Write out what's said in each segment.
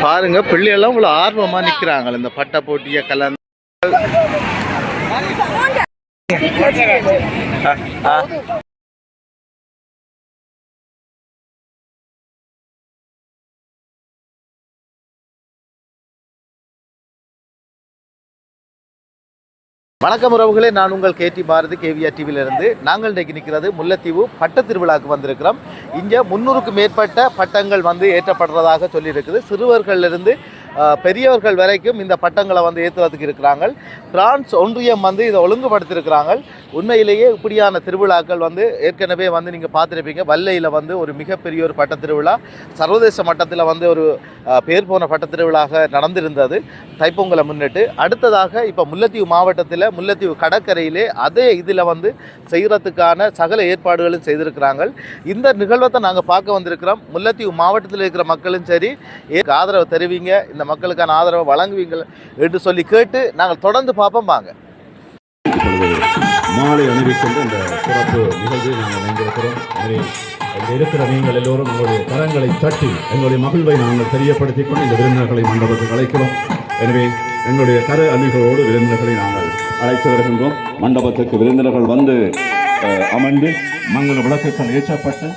பாருங்க பிள்ளையெல்லாம் இவ்வளோ ஆர்வமாக நிற்கிறாங்க இந்த பட்டை போட்டியை கலந்து. வணக்கம் உறவுகளே, நான் உங்கள் கேடி பாரதி கேவிஆர் டிவியிலிருந்து. நாங்கள் இன்றைக்கு நிற்கிறது முல்லைத்தீவு பட்ட திருவிழாவுக்கு வந்திருக்கிறோம். இங்கே 300க்கும் மேற்பட்ட பட்டங்கள் ஏற்றப்படுறதாக சொல்லியிருக்குது. சிறுவர்களிலிருந்து பெரியவர்கள் வரைக்கும் இந்த பட்டங்களை ஏற்றுறதுக்கு இருக்கிறாங்க. பிரான்ஸ் ஒன்றியம் இதை ஒழுங்குபடுத்தியிருக்கிறாங்க. உண்மையிலேயே இப்படியான திருவிழாக்கள் ஏற்கனவே நீங்கள் பார்த்துருப்பீங்க. வல்லையில் ஒரு மிகப்பெரிய ஒரு பட்ட திருவிழா, சர்வதேச மட்டத்தில் ஒரு பேர் போன பட்ட திருவிழாக நடந்திருந்தது தைப்பொங்கலை முன்னிட்டு. அடுத்ததாக இப்போ முல்லைத்தீவு மாவட்டத்தில் முல்லைத்தீவு கடற்கரையிலே அதே இதில் செய்கிறதுக்கான சகல ஏற்பாடுகளும் செய்திருக்கிறாங்க. இந்த நிகழ்வை தான் நாங்கள் பார்க்க வந்திருக்கிறோம். முல்லைத்தீவு மாவட்டத்தில் இருக்கிற மக்களும் சரி ஆதரவு தெரிவிங்க, இந்த மக்களுக்கான ஆதரவை வழங்குவீங்க என்று சொல்லி கேட்டு நாங்கள் தொடர்ந்து பார்ப்போம். வாங்க. மாலை அணிவிக்கின்ற இந்த சிறப்பு நிகழ்வை நாங்கள் இணைந்திருக்கிறோம். இங்கே இருக்கிற நீங்கள் எல்லோரும் உங்களுடைய கரங்களை தட்டி எங்களுடைய மகிழ்வை நாங்கள் தெரியப்படுத்திக் கொண்டு இந்த விருந்தினர்களை மண்டபத்துக்கு அழைக்கிறோம். எனவே எங்களுடைய கர அணிகளோடு விருந்தினர்களை நாங்கள் அழைத்து வருகின்றோம். மண்டபத்துக்கு விருந்தினர்கள் அமர்ந்து மங்கள விளக்குகள் ஏற்றப்பட்டு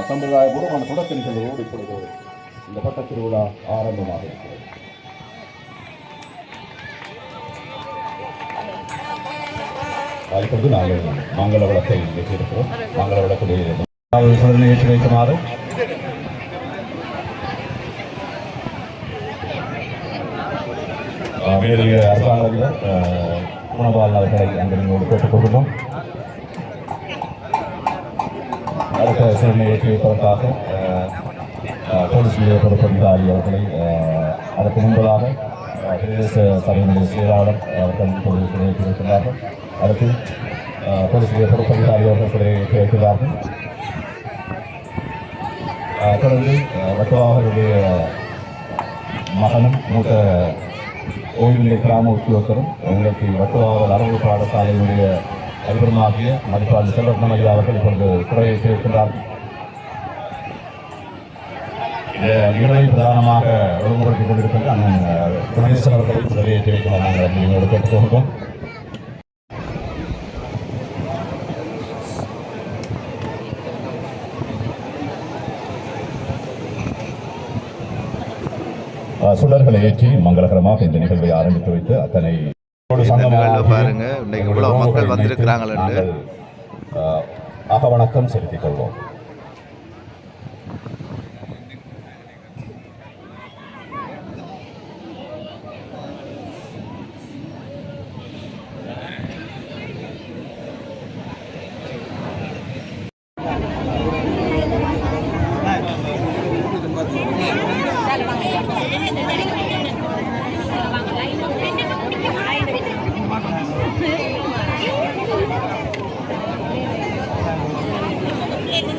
சம்பிரதாயபூர்வமான தொடக்க நிகழ்வுகளோடு இப்பொழுது இந்த பட்ட திருவிழா ஆரம்பமாக இருக்கிறது. இப்பொழுது நாங்கள் மங்கள விளக்கை ஏற்றிருக்கிறோம். மங்கள விளக்குடைய ஏற்றி வைக்குமாறு மேலுடைய அரசாங்க குணபாலன் அவர்களை அங்கு நீங்கள் கேட்டுக்கொள்கிறோம். அடுத்த சூழ்நிலை ஏற்றி வைப்பதற்காக போலீஸ் நிலைய பொறுப்பதிகாரி அவர்களை அதற்கு முன்பதாக பிரதேச சபையினுடைய செயலாளர் அவர்கள் இப்பொழுது ஏற்றி வைக்கிறார்கள். அடுத்து போலீஸ் நிலைய பொறுப்பதிகாரி அவர்கள் சிலையை ஏற்றி வைக்கிறார்கள். தொடர்ந்து வட்டுவாகருடைய மகனும் மூத்த ஓய்வுநிலை கிராம உத்தியோகரும் எங்களுக்கு வட்டுவாகர் அரபு பாடசாலையினுடைய அதிபருமாகிய மதிப்பாளர் செல்வரத்னம் ஐயா அவர்கள் இப்பொழுது குறையை சேர்க்கின்றார்கள். இந்த நிகழ்வை பிரதானமாக ஒழுங்குபடுத்திக் கொண்டிருக்கின்ற அண்ணன் குணேசன் அவர்களை சிலையை ஏற்றி வைக்கலாம் நாங்கள் நீங்கள் கேட்டுக்கொள்கிறோம். சுடர்களை ஏற்றி மங்களகரமாக இந்த நிகழ்வை ஆரம்பித்து வைத்து அத்தனை பாருங்க மக்கள் வந்திருக்கிறாங்க. அகவணக்கம் செலுத்திக் கொள்வோம்.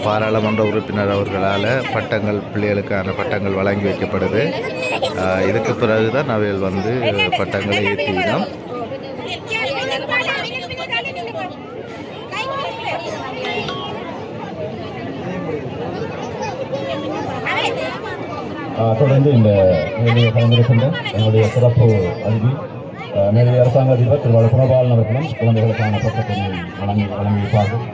பாராளுமன்ற உறுப்பினர் அவர்களால் பட்டங்கள் பிள்ளைகளுக்கான பட்டங்கள் வழங்கி வைக்கப்படுது. இதுக்கு பிறகு தான் அவைகள் பட்டங்களை ஏற்றினோம். தொடர்ந்து இந்த நிகழ்ச்சியை கலந்திருக்கின்ற எங்களுடைய சிறப்பு அதிபி மேலே அரசாங்க அதிபர் திரு குணபாலன் அவர்களும் குழந்தைகளுக்கான பட்டத்தை வழங்கி வைப்பார்கள்.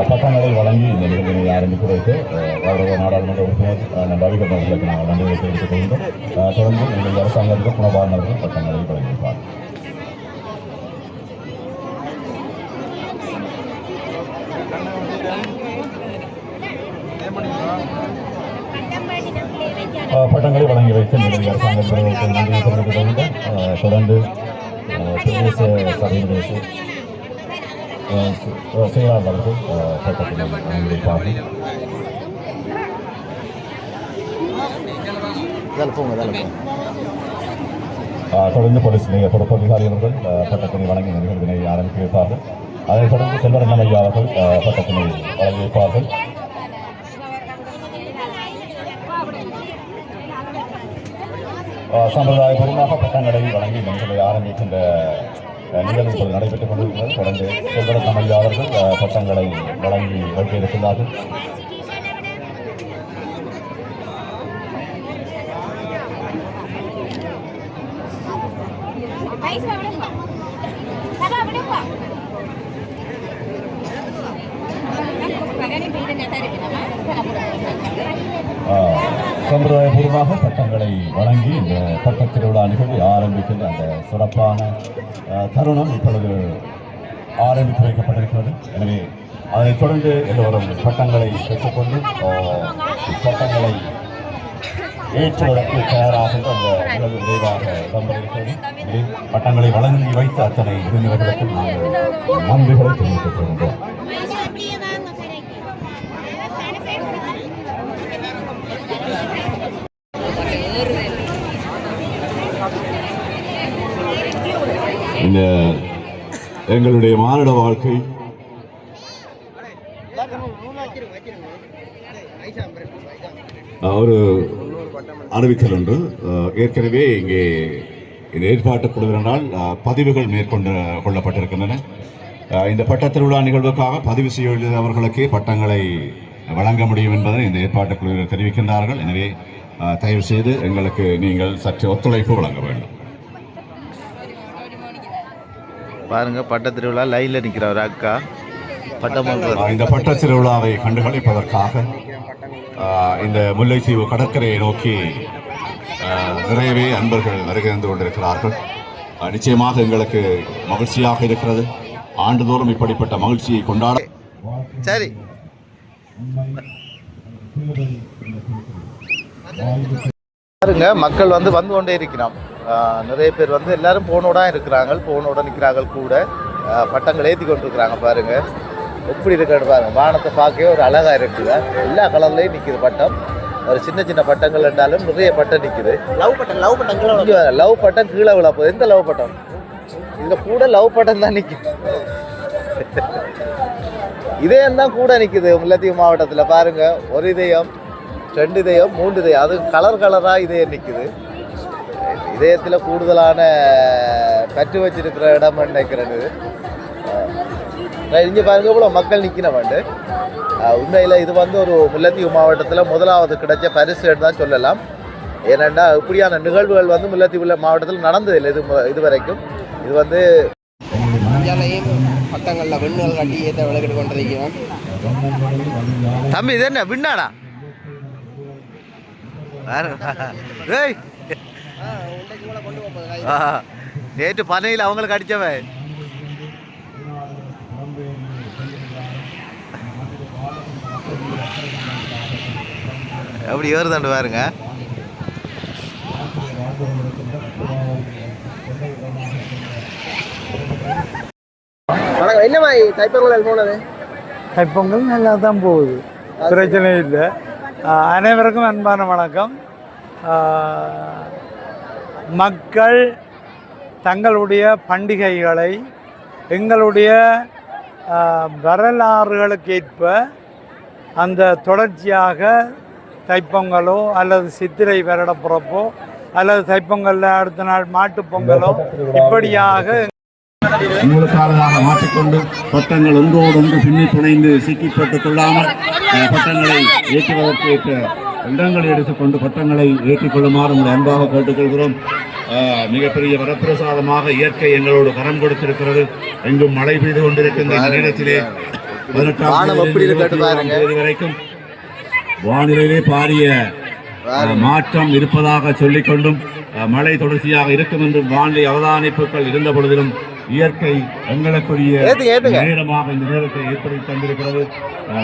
பட்டங்களை வழங்கி இந்த நிகழ்ச்சியை ஆரம்பித்து வைத்து கௌரவ நாடாளுமன்ற உறுப்பினர் ரவிகரன் அவர்களுக்கு நாங்கள் நன்றியை தெரிவித்துக் கொள்கிறோம். தொடர்ந்து எங்களுடைய அரசாங்க அதிபர் குணபாலன் அவர்கள் பட்டங்களை வழங்கி வைப்பார். பட்டங்களை வழங்கி வைத்து எங்களுடைய அரசாங்கத்திற்கு நன்றியை தெரிவித்துக் கொள்கிறோம். தொடர்ந்து பிரதேச சபையினுடைய செயலாளர்கள் பட்டத்தினை வழங்கி வைப்பார்கள். தொடர்ந்து போலீஸ் நிலைய பொறுப்பதிகாரிகள் பட்டத்தினை வழங்கி நிகழ்வினை ஆரம்பித்து வைப்பார்கள். அதைத் தொடர்ந்து செல்வரத்னம் ஐயா அவர்கள் பட்டத்தினை வழங்கி வைப்பார்கள். சம்பிரதாயபூர்வமாக பட்டங்களை வழங்கி நிகழ்வை ஆரம்பிக்கின்ற நிகழ்வுகள் நடைபெற்றுக் கொண்டிருக்கிறது. தொடர்ந்து செல்வரத்னம் ஐயா அவர்கள் பட்டங்களை வழங்கி வைக்க இருக்கிறார்கள். சம்பிரதாயபூர்வமாக பட்டங்களை வழங்கி இந்த பட்டத் திருவிழா நிகழ்வை ஆரம்பிக்கின்ற அந்த சிறப்பான தருணம் இப்பொழுது ஆரம்பித்து வைக்கப்பட்டிருக்கிறது. எனவே அதைத் தொடர்ந்து எல்லோரும் பட்டங்களை பெற்றுக்கொண்டு பட்டங்களை ஏற்றுவதற்கு தயாராகின்ற அந்த நிகழ்வு விரைவாக இடம்பெறுகிறது. எனவே பட்டங்களை வழங்கி வைத்த அத்தனை விருந்தினர்களுக்கும் நாங்கள் நன்றிகளை தெரிவித்துக் கொள்கின்றோம். இந்த எங்களுடைய மானிட வாழ்க்கை ஒரு அறிவித்தல் ஒன்று ஏற்கனவே இங்கே இந்த ஏற்பாட்டுக் குழுவினரால் பதிவுகள் கொள்ளப்பட்டிருக்கின்றன. இந்த பட்டத் திருவிழா நிகழ்வுக்காக பதிவு செய்தவர்களுக்கே பட்டங்களை வழங்க முடியும் என்பதை இந்த ஏற்பாட்டுக் குழுவினர் தெரிவிக்கின்றார்கள். எனவே தயவு செய்து எங்களுக்கு நீங்கள் சற்று ஒத்துழைப்பு வழங்க வேண்டும். பாருங்க, பட்டத் திருவிழா லைன்ல நிற்கிற ஒரு அக்கா இந்த பட்டத் திருவிழாவை கண்டுகளிப்பதற்காக இந்த முல்லைத்தீவு கடற்கரையை நோக்கி நிறையவே அன்பர்கள் வருகை தந்து கொண்டிருக்கிறார்கள். நிச்சயமாக எங்களுக்கு மகிழ்ச்சியாக இருக்கிறது. ஆண்டுதோறும் இப்படிப்பட்ட மகிழ்ச்சியை கொண்டாட சரி. பாருங்க, மக்கள் வந்து கொண்டே இருக்கிறோம். நிறைய பேர் வந்து எல்லாரும் போனோட இருக்கிறாங்க, போனோட நிற்கிறார்கள் கூட பட்டங்கள் ஏற்றி கொண்டிருக்கிறாங்க. பாருங்க எப்படி இருக்குன்னு பாருங்க. வானத்தை பார்க்கவே ஒரு அழகா இருக்குது. எல்லா கலர்லையும் நிற்கிது பட்டம். ஒரு சின்ன சின்ன பட்டங்கள் இருந்தாலும் நிறைய பட்டம் நிற்குது. லவ் பட்டம் கீழே விழா போகுது. எந்த லவ் பட்டம்? இதுல கூட லவ் பட்டம் தான் நிற்குது. இதயம் தான் கூட நிற்குது முல்லைத்தீவு மாவட்டத்தில். பாருங்க, ஒரு இதயம், 2 இதயம், 3 இதயம், அது கலர் கலராக இதயம் நிற்குது. இதயத்தில் கூடுதலான பற்று வச்சிருக்கிற இடம் நினைக்கிறது. இங்கே பாருங்க இவ்வளோ மக்கள் நிற்கின வந்து. உண்மையில் இது வந்து ஒரு முல்லைத்தீவு மாவட்டத்தில் முதலாவது கிடைச்ச பரிசுன்னு தான் சொல்லலாம். ஏனென்னா இப்படியான நிகழ்வுகள் வந்து முல்லைத்தீவு மாவட்டத்தில் நடந்ததில்லை இதுவரைக்கும். இது வந்து பட்டங்களில் விண்ணுகள் கட்டி ஏற்ற விளக்கிட்டு கொண்டிருக்கிறோம். தம்பி இது என்ன விண்ணாடா? நேற்று பனையில் அவங்களுக்கு அடித்தவன் எப்படி ஏறுதாண்டு பாருங்க. வணக்கம். என்ன மாதிரி தைப்பொங்கல் போனது? தைப்பொங்கல் நல்லா தான் போகுது, பிரச்சனை இல்லை. அனைவருக்கும் அன்பான வணக்கம். மக்கள் தங்களுடைய பண்டிகைகளை எங்களுடைய வரலாறுகளுக்கேற்ப அந்த தொடர்ச்சியாக தைப்பொங்கலோ அல்லது சித்திரை வருடப்பிறப்போ அல்லது தைப்பொங்கலில் அடுத்த நாள் மாட்டுப்பொங்கலோ இப்படியாக உங்களுக்காக மாற்றிக்கொண்டு பட்டங்கள் ஒன்றோடொன்று பின்னி புனைந்து சிக்கிப்பட்டுக் கொள்ளாமல் பட்டங்களை ஏற்றுவதற்கு ஏற்ற இடங்களை எடுத்துக்கொண்டு பட்டங்களை ஏற்றிக்கொள்ளுமாறு உங்களை அன்பாக கேட்டுக்கொள்கிறோம். மிகப்பெரிய வரப்பிரசாதமாக இயற்கை எங்களோடு கரம் கொடுத்திருக்கிறது. எங்கும் மழை பெய்து கொண்டிருக்கின்ற நேரத்திலே 18ஆம் தேதி வரைக்கும் வானிலையிலே பாரிய மாற்றம் இருப்பதாக சொல்லிக்கொண்டும் மழை தொடர்ச்சியாக இருக்கும் என்றும் வானிலை அவதானிப்புகள் இருந்த பொழுதிலும் இயற்கை எங்களுக்குரிய நேரமாக இந்த நேரத்தை ஏற்படுத்தி தந்திருக்கிறது.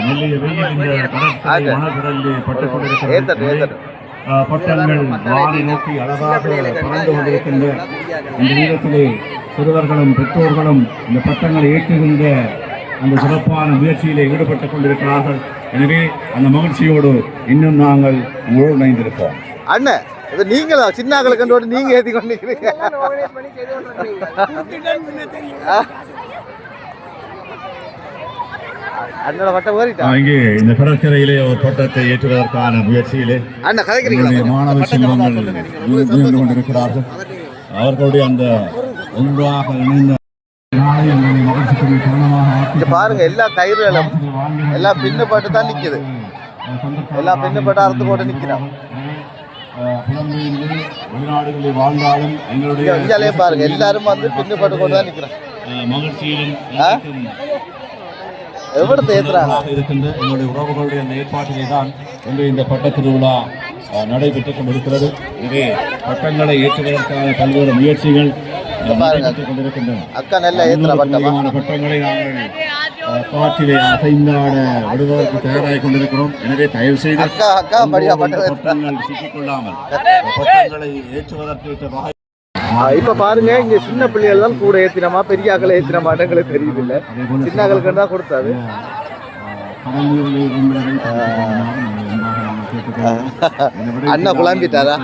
மெல்லிய வெயில் இந்த கடற்கரை மணக்கடலில் பட்டுக் கொண்டிருக்கிறது. பட்டங்கள் வானை நோக்கி அழகாக பறந்து கொண்டிருக்கின்ற இந்த நேரத்திலே சிறுவர்களும் பெற்றோர்களும் இந்த பட்டங்களை ஏற்றுகின்ற அந்த சிறப்பான முயற்சியிலே ஈடுபட்டுக் கொண்டிருக்கிறார்கள். எனவே அந்த மகிழ்ச்சியோடு இன்னும் நாங்கள் உங்களோடு இணைந்திருக்கிறோம். அண்ணன், இது நீங்களா சின்னாக்களை கண்டோடு நீங்க ஏற்றி கொண்டிருக்கிறீங்க. அண்ணோட பட்டம் ஏறிட்டா இங்கே இந்த கடற்கரையிலே ஒரு பட்டத்தை ஏற்றுவதற்கான முயற்சியிலே மாணவ செல்வங்கள் கொண்டிருக்கிறார்கள். அவர்களுடைய அந்த ஒன்றாக இணைந்த இங்க பாருங்க எல்லா கயிறுகளும் எல்லாம் பின்னப்பட்டு தான் நிக்குது. எல்லாம் பின்னப்பட்டு அறுத்து போட்டு நிக்கிறான். வெளிநாடுகளில் வாழ்ந்தாலும் எங்களுடைய இந்தியாலே பாருங்க எல்லாரும் வந்து பின்னப்பட்டு கொண்டு தான் நிக்கிறான். மகிழ்ச்சியிலும் எவ்வளவு தேத்துறாங்க இருக்கின்ற எங்களுடைய உறவுகளுடைய அந்த ஏற்பாட்டிலே தான் இன்று இந்த பட்ட திருவிழா நடைபெற்றுக் கொண்டிருக்கிறது. எனவே பட்டங்களை ஏற்றுவதற்கான பல்வேறு முயற்சிகள் நடைபெற்றுக் கொண்டிருக்கின்றன. அக்கா நல்ல ஏத்துற பட்டங்களை நாங்கள் காற்றிலே அசைந்தாட விடுவதற்கு தயாராகி கொண்டிருக்கிறோம். எனவே தயவு செய்து பட்டங்கள் சிக்கிக்கொள்ளாமல் பட்டங்களை ஏற்றுவதற்கு இப்ப பாருங்க இங்க சின்ன பிள்ளைகள் தான் கூட ஏத்தினமா பெரியாக்களை ஏத்தினமான்னு எங்களுக்கு தெரியுது இல்ல. சின்னாக்களுக்கு தான் கொடுத்தாது. அண்ணா குழம்பிட்டாரா?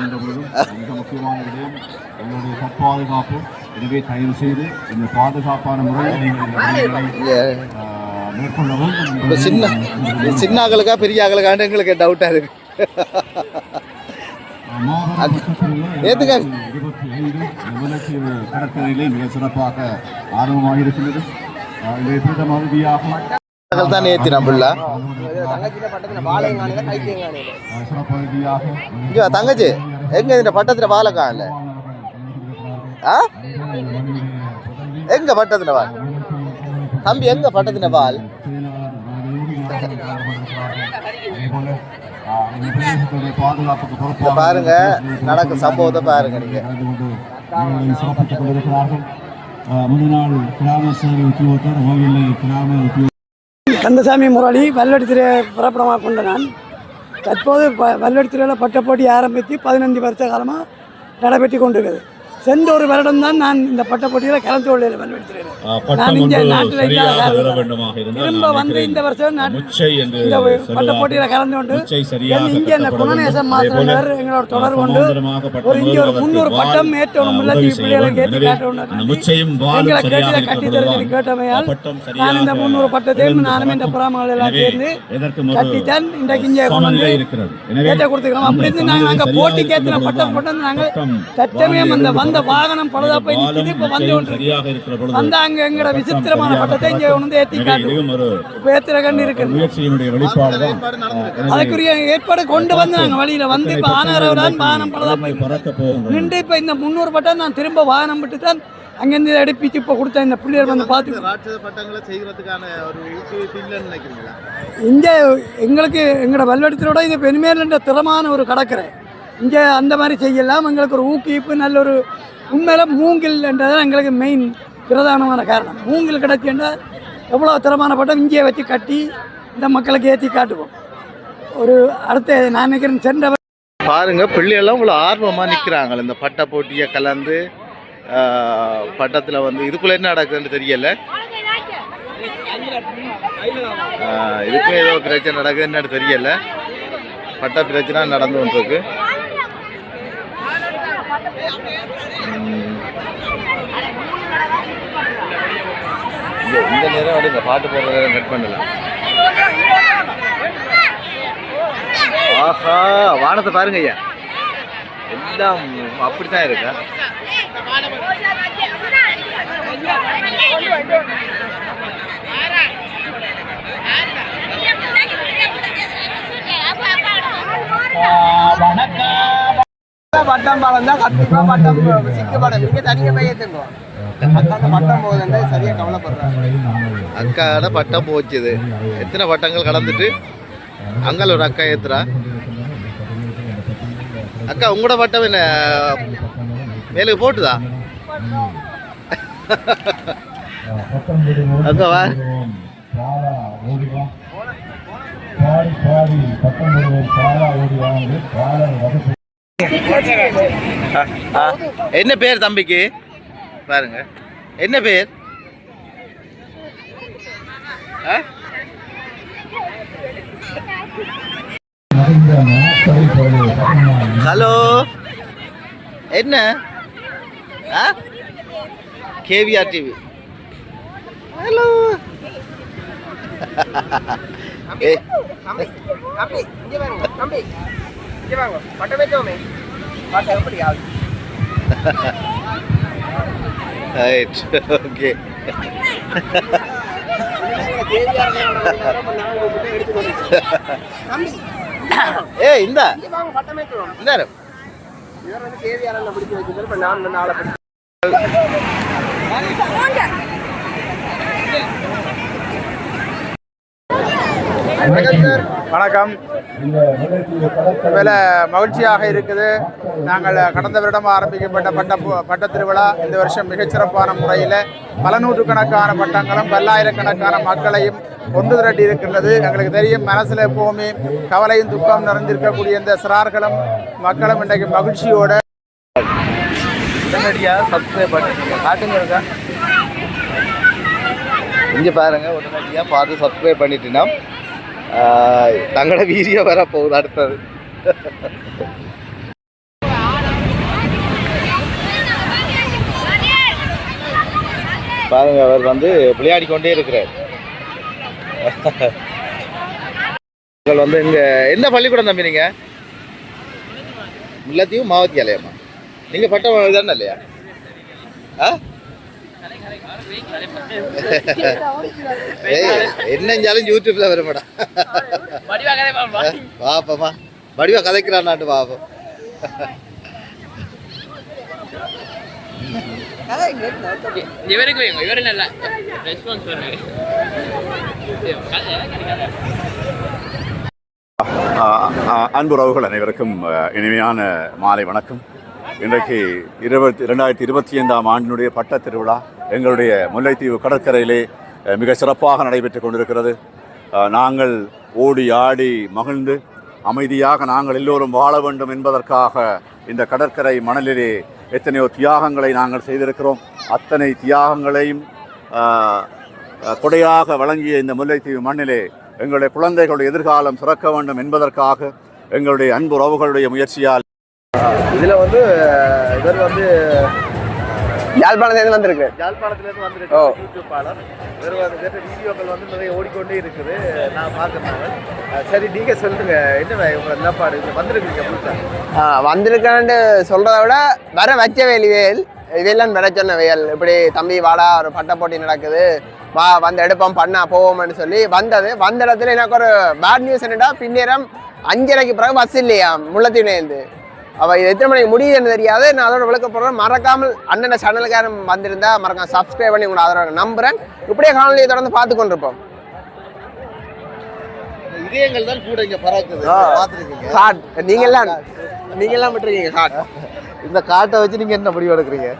முக்கியமான விடயம் எங்களுடைய பாதுகாப்பு. எனவே தயவு செய்து இந்த பாதுகாப்பான முறையில் மேற்கொள்ள வேண்டும். சின்னாக்களுக்கா பெரியாக்களுக்காண்டு எங்களுக்கு டவுட்டா இருக்கு. ஏத்துக்க கடற்கரையிலே மிக சிறப்பாக ஆர்வமாக இருக்கின்றது. தான் ஏத்தினா புள்ள தங்கச்சி எங்க இந்த பட்டத்துல வாழ காணல. எங்க பட்டத்துல வால் தம்பி எங்க பட்டத்துல வால் பாருங்க நடக்கும் சம்பவத்தை பாருங்க நீங்க. கந்தசாமி முரளி வல்லடித்திரை புறப்படமாக கொண்ட நான் தற்போது வல்லடித்திரையில் பட்ட போட்டி ஆரம்பித்து 15 வருஷ காலமாக நடைபெற்று கொண்டிருக்கிறது. சென்ற ஒரு வருடம் தான் நான் இந்த பட்ட போட்டியில் கலந்து கொள்ளல. வல்லடித்திரையில் நான் இங்கே நாட்டில் திரும்ப வந்து இந்த வருஷம் இந்த பட்ட போட்டியில் கலந்து கொண்டு இங்கே இந்த குணநேசம் மாத்திரர் எங்களோட தொடர்பு கொண்டு ஒரு இங்கே ஒரு 300 பட்டம் ஏற்றணும் முல்லைத்தீவு பிள்ளைகளுக்கு ஏற்றி காட்டணும். எங்களை கேட்டு கட்டி தெரிஞ்சு கேட்டமையால் நான் இந்த 300 பட்டத்தையும் நானும் இந்த புறாமகள் எல்லாம் சேர்ந்து கட்டித்தான் இன்றைக்கு இங்கே கொண்டு வந்து ஏற்ற கொடுத்துக்கிறோம். அப்படி இருந்து நாங்கள் அங்கே போட்டிக்கு ஏற்றின பட்டம் கொண்டு வந்து நாங்கள் தற்சமயம் அந்த வாகனம் பழுதாப்பை நிற்குது. இப்போ வந்து ஒன்று வந்து அங்கே எங்களோட விசித்திரமான பட்டத்தை இங்கே வந்து ஏற்றி காட்டும். இப்போ ஏற்றுற கண்டு இருக்குது. அதுக்குரிய ஏற்பாடு கொண்டு வந்து நாங்கள் வழியில் வந்து இப்போ ஆனகரவுடன் வாகனம் பழுதாப்பை நின்று இப்போ இந்த 300 பட்டம் நான் திரும்ப வாகனம் விட்டு தான் அங்கேருந்து எடுப்பிச்சு இப்போ கொடுத்தேன். இந்த பிள்ளைகள் வந்து பார்த்து இங்கே எங்களுக்கு எங்களோட வல்வெடுத்தலோட இது பெருமேல் திறமான ஒரு கடற்கரை. இங்கே அந்த மாதிரி செய்யலாம். எங்களுக்கு ஒரு ஊக்குவிப்பு நல்ல ஒரு உண்மையில மூங்கில் என்றதான் எங்களுக்கு மெயின் பிரதானமான காரணம். மூங்கில் கிடைக்கின்றால் எவ்வளோ திறமான பட்டம் இங்கே வச்சு கட்டி இந்த மக்களுக்கு ஏற்றி காட்டுவோம். ஒரு அடுத்த நான் நினைக்கிறேன் சென்ற பாருங்க பிள்ளையெல்லாம் இவ்வளோ ஆர்வமாக நிற்கிறாங்க. இந்த பட்ட போட்டியை கலந்து பட்டத்தில் வந்து இதுக்குள்ள என்ன நடக்குதுன்னு தெரியல. இதுக்கும் ஏதோ பிரச்சனை நடக்குதுன்னு தெரியல. பட்ட பிரச்சனை நடந்து கொண்டிருக்கு. இந்த நேரம் அப்படி இந்த பாட்டு போடுற நேரம் கட் பண்ணலாம். ஆஹா வானத்தை பாருங்க ஐயா, எல்லாம் அப்படித்தான் இருக்கா. பட்டம் பாலம் தான் கண்டிப்பா பட்டம் சிக்கு படம் நீங்க தனியா போய் ஏத்துங்க. அக்கா பட்டம் போகுதுன்னு சரியா கவலைப்படுறாங்க. அக்காட பட்டம் போச்சுது. எத்தனை பட்டங்கள் கலந்துட்டு அங்கால ஒரு அக்கா ஏத்துறா. அக்கா உங்களோட பட்டம் என்ன மேலே போட்டுதா? அக்காவா என்ன பேர் தம்பிக்கு பாருங்க, என்ன பேர்? ஹலோ என்ன கேவிஆர் டிவி. ஹலோ ஓகே ஏ இந்த பட்டமே தரும். இந்த இவர் வந்து கேவிஆர் பிடிச்சி வச்சிருக்காரு. இப்ப நான் வந்து ஆளை பிடிச்சி வணக்கம். வேலை மகிழ்ச்சியாக இருக்குது. நாங்கள் கடந்த வருடம் ஆரம்பிக்கப்பட்ட பட்ட திருவிழா இந்த வருஷம் மிகச்சிறப்பான முறையில் பல நூற்றுக்கணக்கான பட்டங்களும் பல்லாயிரக்கணக்கான மக்களையும் ஒன்று திரட்டி இருக்கின்றது. எங்களுக்கு தெரியும், மனசில் எப்போவுமே கவலையும் துக்கம் நிறைந்திருக்கக்கூடிய இந்த சிறார்களும் மக்களும் இன்றைக்கு மகிழ்ச்சியோட உடனடியாக சப்ஸ்கிரைப் பண்ணிட்டீங்க காட்டுங்க இருக்கா இங்கே பாருங்க. உடனடியாக பார்த்து சப்ஸ்கிரைப் பண்ணிட்டீங்கன்னா தங்களோட வீடியோ வர போகுது அடுத்தது. பாருங்க, அவர் வந்து விளையாடி கொண்டே இருக்கிறார். வந்து இங்க எந்த பள்ளிக்கூடம் தம்பி நீங்க? முல்லைத்தீவு மாவத்தியாலயமா? நீங்க பட்டம் தானே இல்லையா? என்னஞ்சாலும் யூடியூப்ல வருமாடா. பாப்பமா வடிவா கதைக்கிறான்னாட்டு பாப்போம். அன்புறவுகள் அனைவருக்கும் இனிமையான மாலை வணக்கம். இன்றைக்கு 2025 ஆண்டினுடைய பட்ட திருவிழா எங்களுடைய முல்லைத்தீவு கடற்கரையிலே மிக சிறப்பாக நடைபெற்று கொண்டிருக்கிறது. நாங்கள் ஓடி ஆடி மகிழ்ந்து அமைதியாக நாங்கள் எல்லோரும் வாழ வேண்டும் என்பதற்காக இந்த கடற்கரை மணலிலே எத்தனையோ தியாகங்களை நாங்கள் செய்திருக்கிறோம். அத்தனை தியாகங்களையும் கொடையாக வழங்கிய இந்த முல்லைத்தீவு மண்ணிலே எங்களுடைய குழந்தைகளுடைய எதிர்காலம் சிறக்க வேண்டும் என்பதற்காக எங்களுடைய அன்பு உறவுகளுடைய முயற்சியால் இதுல வந்து இவர் வந்து யாழ்ப்பாணத்துலேருந்து வந்திருக்கு. யாழ்ப்பாணத்திலேருந்து வந்திருக்கு யூடியூப்பாளர். இவர் வந்து வீடியோக்கள் வந்து நிறைய ஓடிக்கொண்டே இருக்குது, நான் பார்க்கறேன். சரி, நீங்க சொல்லுங்க, என்ன உங்க நிலப்பாடு? வந்திருக்கீங்க புதுசா? வந்திருக்கான்னு சொல்றத விட வர வச்ச வேல் இவையெல்லாம் வர சொன்ன வேல். இப்படி தம்பி வாடா, ஒரு பட்ட போட்டி நடக்குது, வா வந்து எடுப்போம் பண்ணா போவோம்னு சொல்லி வந்தது. வந்த இடத்துல எனக்கு ஒரு பேட் நியூஸ் என்னடா, பின்னேரம் 5:30க்கு பிறகு பஸ் இல்லையா முல்லைத்தீவுலேருந்து. அவள் இது எத்தனை மணிக்கு முடியுதுன்னு தெரியாது. நான் அதோட விளக்க போடுறேன். மறக்காமல் அண்ணன் சேனலுக்காரன் வந்திருந்தா மறக்காம சப்ஸ்கிரைப் பண்ணி உங்களோட ஆதரவு நம்புறேன். இப்படியே காணொலியை தொடர்ந்து பார்த்து கொண்டிருப்போம். இதயங்கள் தான் கூட இங்க பறக்குது, பார்த்துருக்கீங்க. காட் நீங்கெல்லாம் விட்டுருக்கீங்க. காட் இந்த காட்டை வச்சு நீங்க என்ன முடிவு எடுக்கிறீங்க?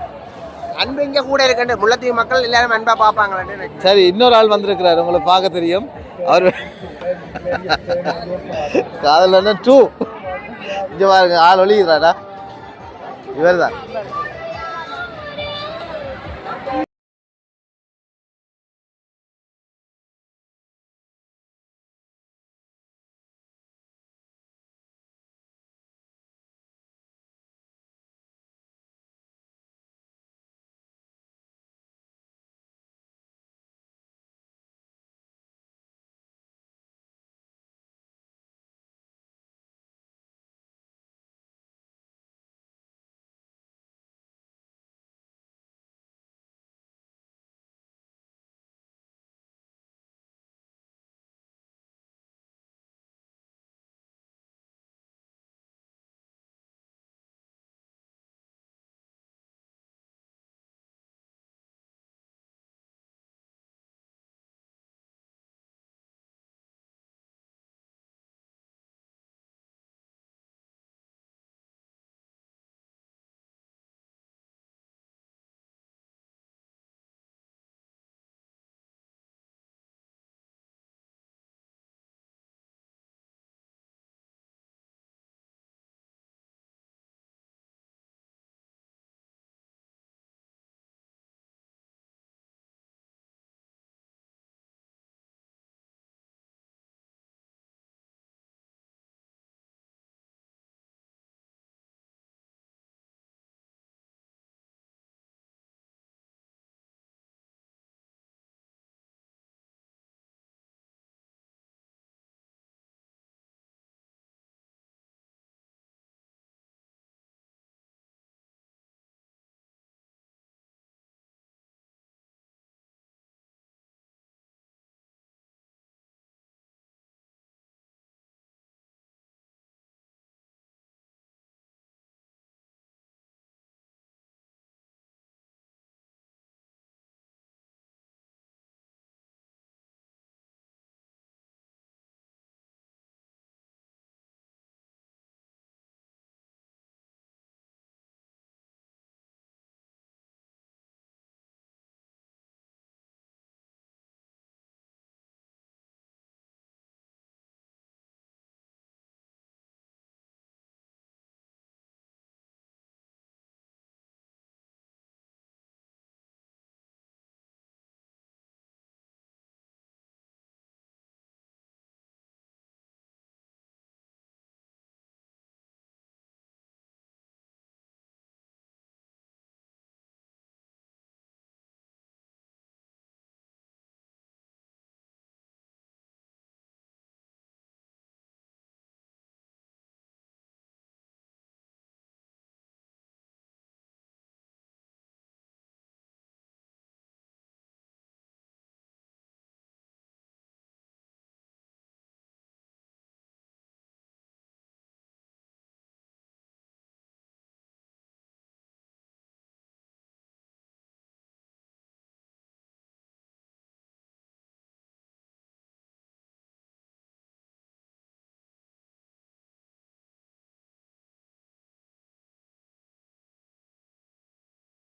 அன்பு இங்கே கூட இருக்குன்னு முல்லைத்தீவு மக்கள் எல்லாரும் அன்பா பார்ப்பாங்களே. சரி, இன்னொரு ஆள் வந்திருக்கிறாரு, உங்களுக்கு பார்க்க தெரியும். அவர் காதல் 2 இங்க பாருங்க, ஆள் ஒழிக்கிறாரா? இவர் தான்.